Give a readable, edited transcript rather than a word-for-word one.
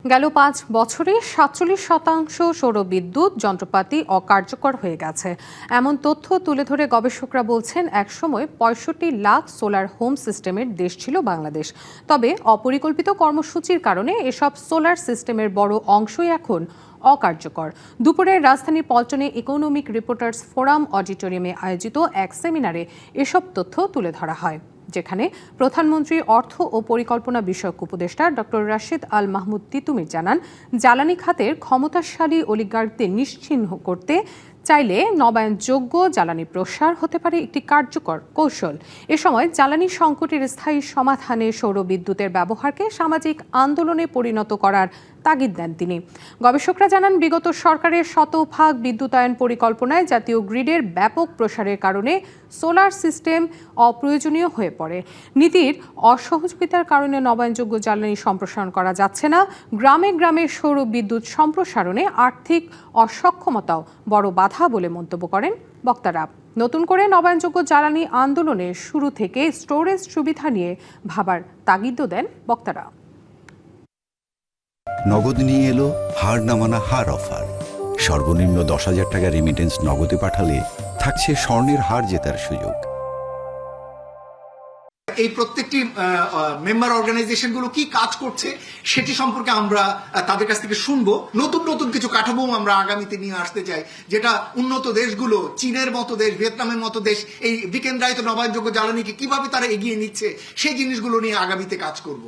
গেল ৫ বছরে ৪৭% সৌরবিদ্যুৎ যন্ত্রপাতি অকার্যকর হয়ে গেছে। এমন তথ্য তুলে ধরে গবেষকরা বলছেন, একসময় ৬৫ লাখ সোলার হোম সিস্টেমের দেশ ছিল বাংলাদেশ। তবে অপরিকল্পিত কর্মসূচির কারণে এসব সোলার সিস্টেমের বড় অংশই এখন অকার্যকর। দুপুরে রাজধানী পল্টনে ইকোনমিক রিপোর্টার্স ফোরাম অডিটোরিয়ামে আয়োজিত এক সেমিনারে এসব তথ্য তুলে ধরা হয়, যেখানে প্রধানমন্ত্রী অর্থ ও পরিকল্পনা বিষয়ক উপদেষ্টা ডক্টর রাশেদ আল মাহমুদ তিতুমির জানান, জ্বালানি খাতের ক্ষমতাশালী অলিগার্কদের নিশ্চিহ্ন করতে চাইলে নবায়নযোগ্য জ্বালানি প্রসার হতে পারে একটি কার্যকর কৌশল। এ সময় জ্বালানি সংকটের স্থায়ী সমাধানে সৌরবিদ্যুতের ব্যবহারকে সামাজিক আন্দোলনে পরিণত করার তাগিদ দেন তিনি। গবেষকরা জানান, বিগত সরকারের শতভাগ বিদ্যুতায়ন পরিকল্পনায় জাতীয় গ্রিডের ব্যাপক প্রসারের কারণে সোলার সিস্টেম অপ্রয়োজনীয় হয়ে পড়ে। নীতির অসহযোগিতার কারণে নবায়নযোগ্য জ্বালানি সম্প্রসারণ করা যাচ্ছে না। গ্রামে গ্রামে সৌর বিদ্যুৎ সম্প্রসারণে আর্থিক অসক্ষমতাও বড় বাধা বলে মন্তব্য করেন বক্তারা। নতুন করে নবায়নযোগ্য জ্বালানি আন্দোলনের শুরু থেকে স্টোরেজ সুবিধা নিয়ে ভাবার তাগিদও দেন বক্তারা। নগদ নিয়ে এলো হার না মানা হার অফার। সর্বনিম্ন 10,000 টাকা রেমিটেন্স নগদে পাঠালে থাকছে স্বর্ণের হার জেতার সুযোগ। এই প্রত্যেকটি মেম্বার অর্গানাইজেশন গুলো কি কাজ করছে সেটি সম্পর্কে আমরা তাদের কাছ থেকে শুনবো। নতুন নতুন কিছু কাঠামো আমরা আগামীতে নিয়ে আসতে চাই, যেটা উন্নত দেশগুলো, চীনের মতো দেশ, ভিয়েতনামের মতো দেশ এই বিকেন্দ্রায়িত নবায়নযোগ্য জ্বালানিকে কিভাবে তারা এগিয়ে নিচ্ছে সেই জিনিসগুলো নিয়ে আগামীতে কাজ করব।